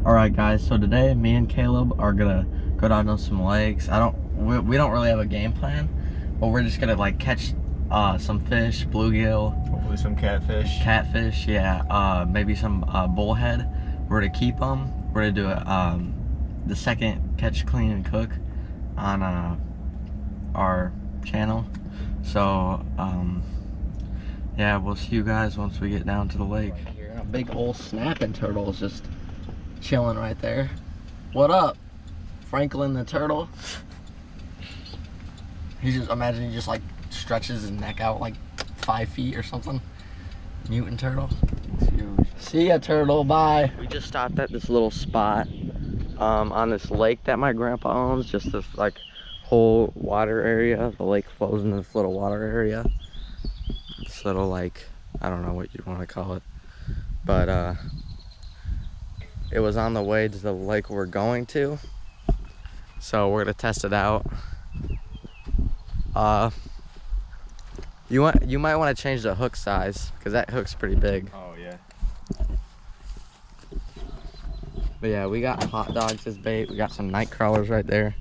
Alright guys, so today me and Caleb are gonna go down to some lakes. We don't really have a game plan, but we're just gonna like catch some fish, bluegill. Hopefully some catfish. Catfish, yeah. Maybe some bullhead. We're gonna keep them. We're gonna do the second catch, clean, and cook on our channel. So yeah, we'll see you guys once we get down to the lake. Right here, a big old snapping turtle is just chilling right there. What up, Franklin the turtle? Imagine he just like stretches his neck out like 5 feet or something. Mutant turtle. It's huge. See ya, turtle. Bye. We just stopped at this little spot on this lake that my grandpa owns. Just this like whole water area. The lake flows into this little water area. This little like, I don't know what you want to call it, but it was on the way to the lake we're going to, so we're gonna test it out. You might want to change the hook size because that hook's pretty big. Oh yeah. But yeah, we got hot dogs as bait. We got some night crawlers right there.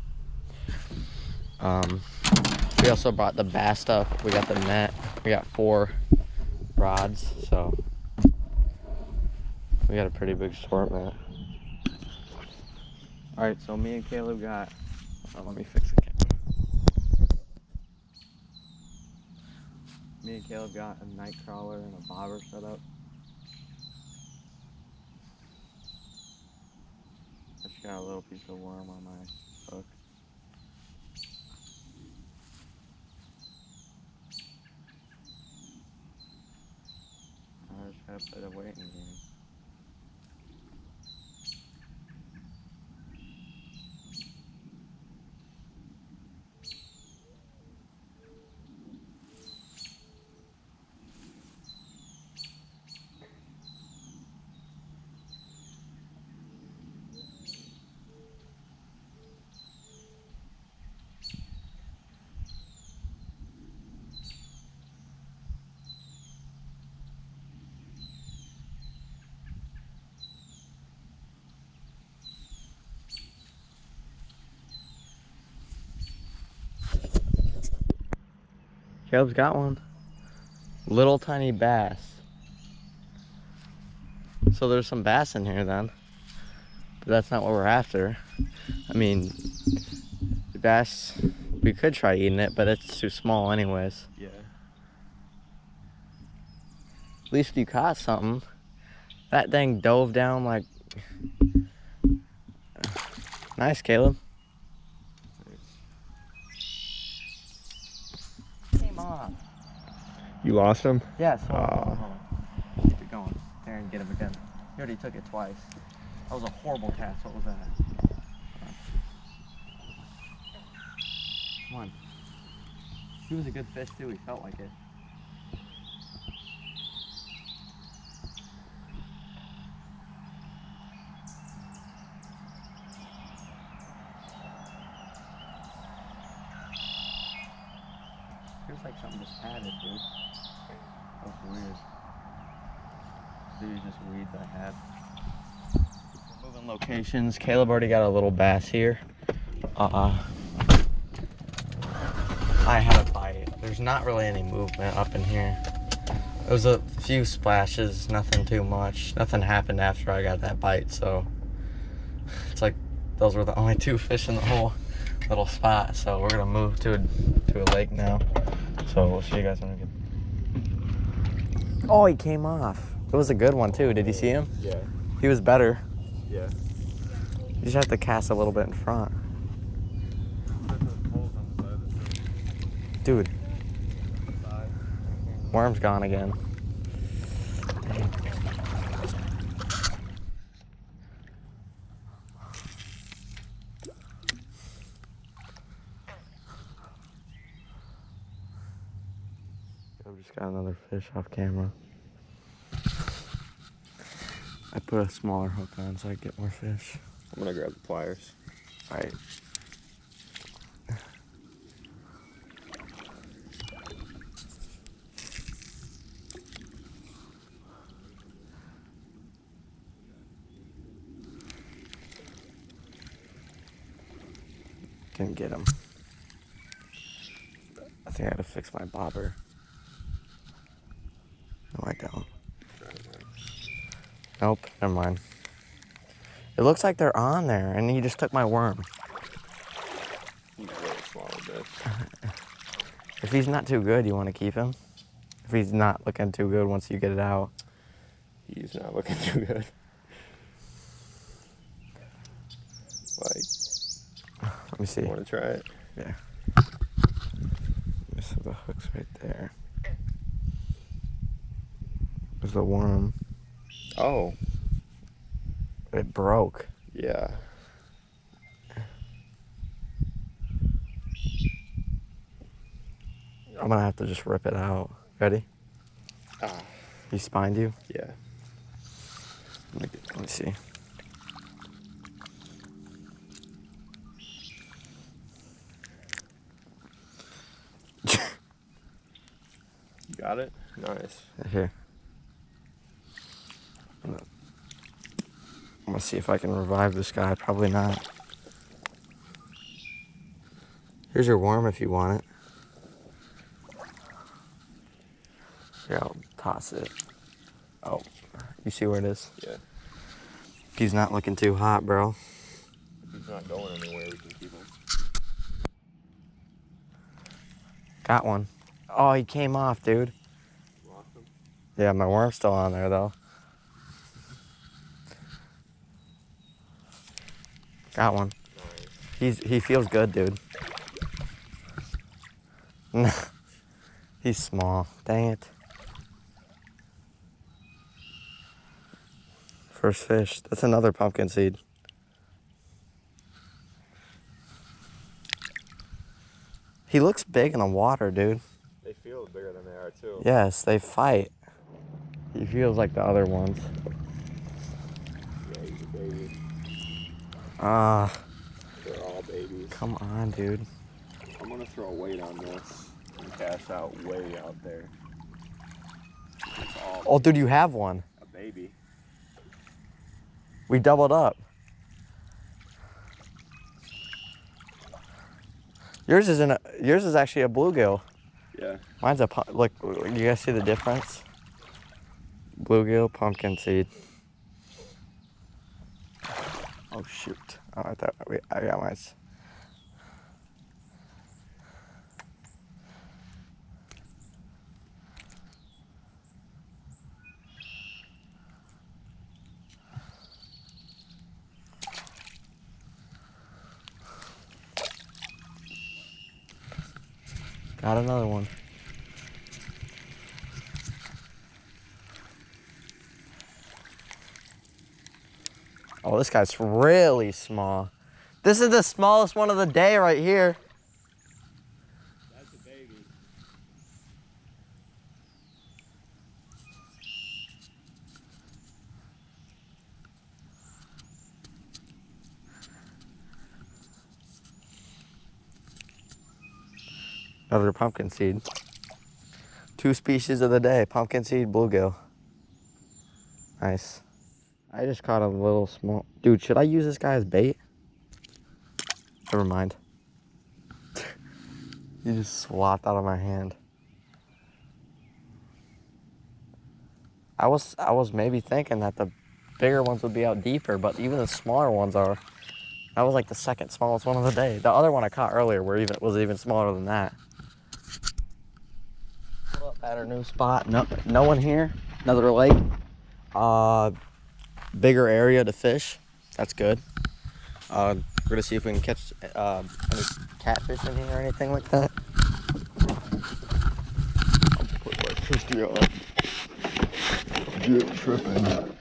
We also brought the bass stuff. We got the net. We got 4 rods, so we got a pretty big assortment. All right, so me and Caleb got. Let me fix the camera. Me and Caleb got a night crawler and a bobber set up. I just got a little piece of worm on my hook. I just gotta play the waiting game. Caleb's got one. Little tiny bass. So there's some bass in here then. But that's not what we're after. I mean, the bass, we could try eating it, but it's too small anyways. Yeah. At least you caught something. That thing dove down like... Nice, Caleb. Came off. You lost him? Yes. Hold on. Keep it going. There and get him again. He already took it twice. That was a horrible cast. What was that? Come on. He was a good fish too. He felt like it. Feels like something just had it, dude. That's weird. Dude, just weeds I had. We're moving locations. Caleb already got a little bass here. I had a bite. There's not really any movement up in here. There was a few splashes, nothing too much. Nothing happened after I got that bite, so it's like those were the only 2 fish in the whole little spot. So we're gonna move to a lake now. So we'll see you guys when we get. Oh, he came off. It was a good one too. Did you see him? Yeah. He was better. Yeah. You just have to cast a little bit in front. Dude. Worm's gone again. Dang. I've just got another fish off camera. I put a smaller hook on so I get more fish. I'm gonna grab the pliers. All right. Couldn't get him. I think I gotta fix my bobber. No, I don't. Nope, never mind. It looks like they're on there, and he just took my worm. He's really small a bit. If he's not too good, you want to keep him? If he's not looking too good once you get it out. He's not looking too good. Like, let me see. You want to try it? Yeah. So the hook's right there. There's the worm. Oh. It broke. Yeah. I'm gonna have to just rip it out. Ready? Ah. He spined you? Yeah. Let me see. Got it? Nice. Here. I'm gonna see if I can revive this guy. Probably not. Here's your worm if you want it. Here, I'll toss it. Oh, you see where it is? Yeah. He's not looking too hot, bro. If he's not going anywhere, we can keep him. Got one. Oh, he came off, dude. Lost him? Yeah, my worm's still on there, though. Got one. Nice. He feels good, dude. He's small. Dang it. First fish. That's another pumpkin seed. He looks big in the water, dude. They feel bigger than they are, too. Yes, they fight. He feels like the other ones. Yeah, he's a baby. Ah. They're all babies. Come on, dude. I'm going to throw a weight on this and cast out way out there. It's all Oh, dude, you have one. a baby. We doubled up. Yours is actually a bluegill. Yeah. Mine's a look. You guys see the difference? Bluegill, pumpkin seed. Oh shoot! Oh, I thought I got mine. Got another one. Oh, this guy's really small. This is the smallest one of the day right here. That's a baby. Another pumpkin seed. 2 species of the day, pumpkin seed, bluegill. Nice. I just caught a little small. Dude, should I use this guy as bait? Never mind. He just swapped out of my hand. I was maybe thinking that the bigger ones would be out deeper, but even the smaller ones are. That was like the second smallest one of the day. The other one I caught earlier was even smaller than that. Pull up at our new spot. No one here. Another lake. Bigger area to fish. That's good. We're gonna see if we can catch any catfish in here or anything like that. I'll put my 50 on. Get tripping.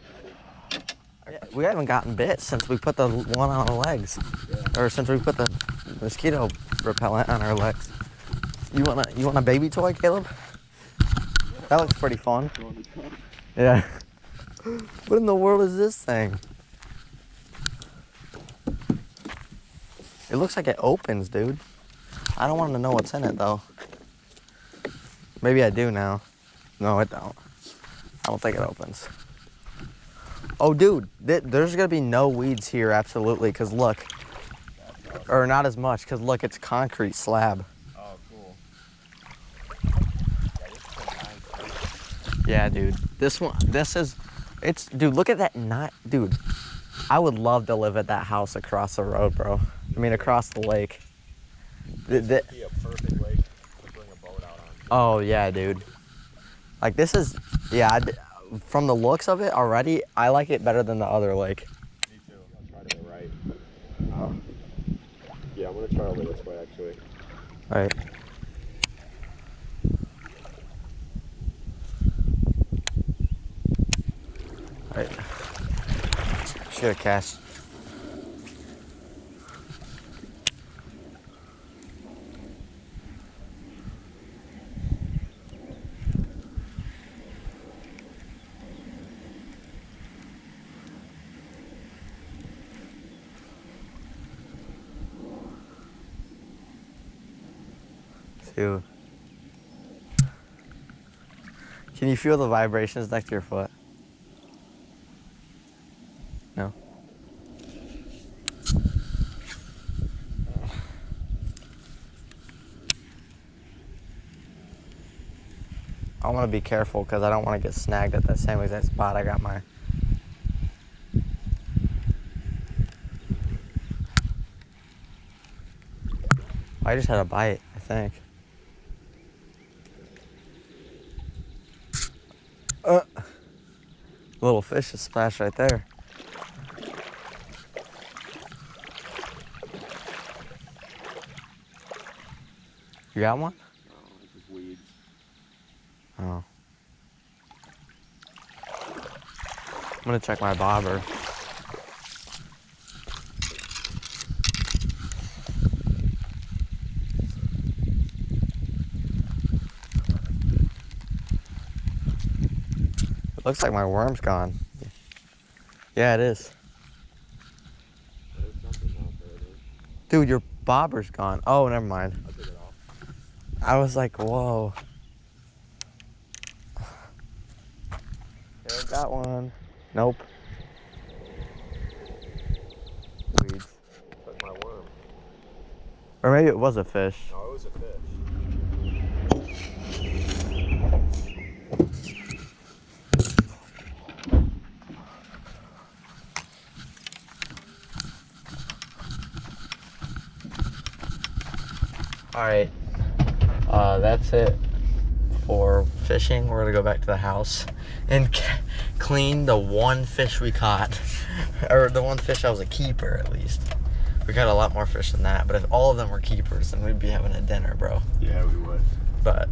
We haven't gotten bit since we put the one on our legs. Yeah. Or since we put the mosquito repellent on our legs. You want a baby toy, Caleb? That looks pretty fun. Yeah. What in the world is this thing? It looks like it opens, dude. I don't want to know what's in it, though. Maybe I do now. No, I don't. I don't think it opens. Oh, dude, there's going to be no weeds here, absolutely, because look. Or not as much, because look, it's concrete slab. Oh, cool. Yeah, dude. Dude, look at that dude. I would love to live at that house across the road, bro. I mean, across the lake. This would be a perfect lake to bring a boat out on. Oh, yeah, dude. Like, this is, yeah, from the looks of it already, I like it better than the other lake. Me too. I'll try to go right. Yeah, I'm going to try over this way, actually. All right. All right. Should have cast. Dude. Can you feel the vibrations next to your foot? No? I want to be careful because I don't want to get snagged at that same exact spot I got my... I just had a bite, I think. Little fish just splashed right there. You got one? No, it's just weeds. Oh. I'm gonna check my bobber. It looks like my worm's gone. Yeah, it is. There's something out there, dude. Dude, your bobber's gone. Oh, never mind. I'll take it off. I was like, whoa. Yeah, got one. Nope. Weeds. Like my worm. Or maybe it was a fish. No, it was a fish. All right. That's it for fishing. We're gonna go back to the house and clean the one fish we caught, or the one fish that was a keeper at least. We caught a lot more fish than that, but if all of them were keepers, then we'd be having a dinner, bro. Yeah, we would. But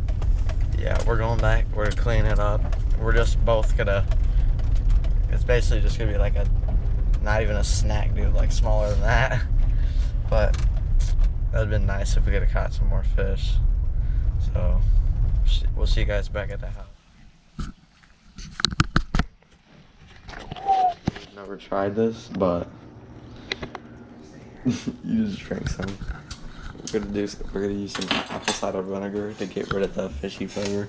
yeah, we're going back. We're gonna clean it up. We're just both gonna. It's basically just gonna be like not even a snack, dude. Like smaller than that. But that'd been nice if we could have caught some more fish. So we'll see you guys back at the house. Never tried this, but you just drink some. We're gonna use some apple cider vinegar to get rid of the fishy flavor.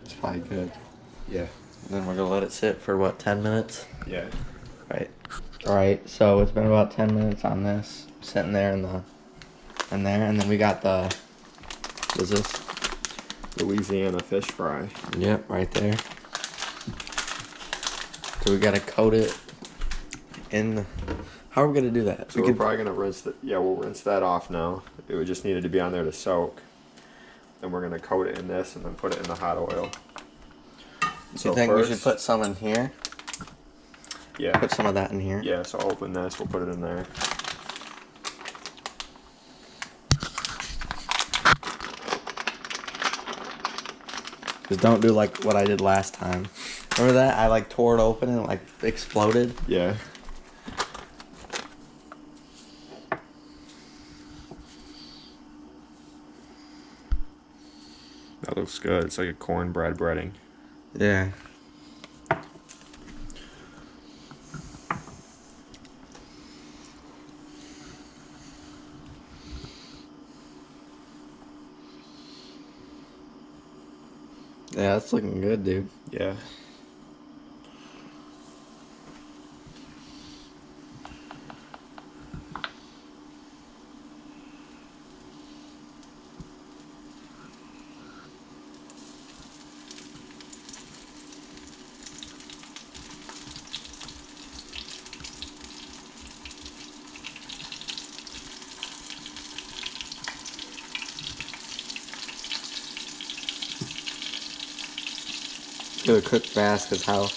It's probably good. Yeah. And then we're gonna let it sit for what, 10 minutes? Yeah. Right. Alright, so it's been about 10 minutes on this, sitting there in there, and then we got the, what is this? Louisiana fish fry. Yep, right there. So we gotta coat it in, how are we gonna do that? So we're probably gonna rinse that. Yeah, we'll rinse that off now. It would just needed to be on there to soak. Then we're gonna coat it in this and then put it in the hot oil. So you think we should put some in here? Yeah. Put some of that in here? Yeah, so open this, we'll put it in there. Just don't do like what I did last time. Remember that? I like tore it open and it like exploded. Yeah. That looks good. It's like a cornbread breading. Yeah. Yeah, that's looking good, dude. Yeah. to a quick fast because how.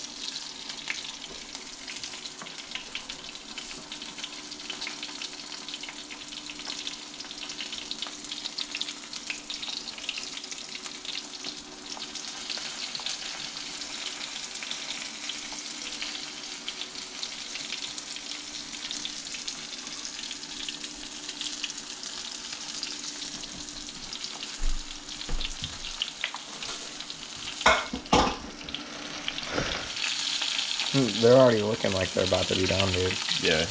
They're already looking like they're about to be done, dude. Yeah.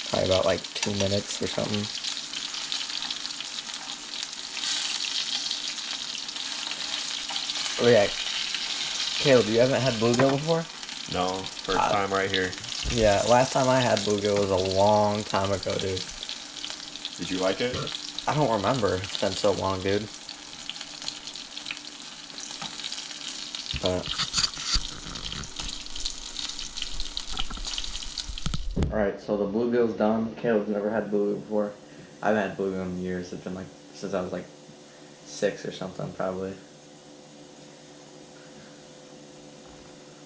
Probably about like 2 minutes or something. Oh yeah. Caleb, you haven't had bluegill before? No, first time right here. Yeah, last time I had bluegill was a long time ago, dude. Did you like it? I don't remember. It's been so long, dude. But alright, so the bluegill's done. Caleb's never had bluegill before. I haven't had bluegill in years. It's been like since I was like 6 or something, probably.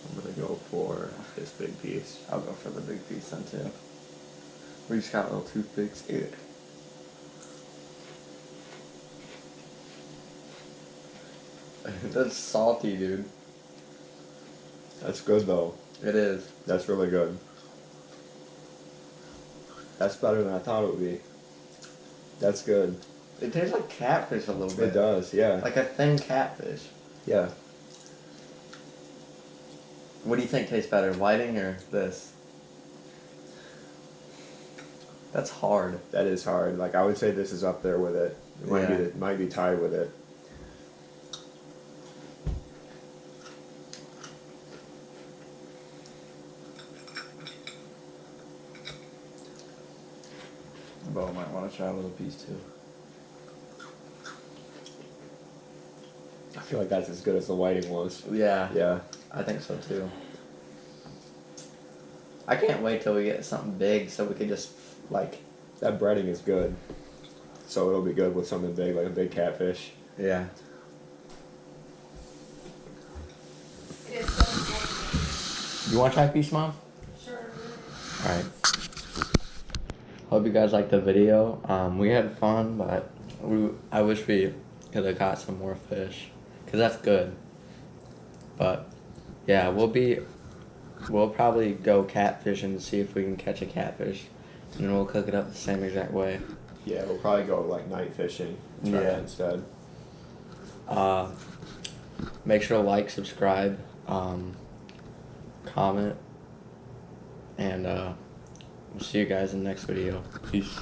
I'm gonna go for this big piece. I'll go for the big piece then too. We just got little toothpicks. Ew. That's salty, dude. That's good though. It is. That's really good. That's better than I thought it would be. That's good. It tastes like catfish a little bit. It does, yeah. Like a thin catfish. Yeah. What do you think tastes better, whiting or this? That's hard. That is hard. Like I would say this is up there with it. It might be tied with it. Bo might want to try a little piece too. I feel like that's as good as the whiting was. Yeah. Yeah. I think so too. I can't wait till we get something big so we can just like. That breading is good. So it'll be good with something big, like a big catfish. Yeah. It is so You want to try a piece, Mom? Sure. Alright. Hope you guys liked the video. We had fun, but I wish we could have got some more fish. Because that's good. But, yeah, we'll probably go catfishing and see if we can catch a catfish. And then we'll cook it up the same exact way. Yeah, we'll probably go like night fishing. Try that instead. Make sure to like, subscribe, comment, and we'll see you guys in the next video. Peace.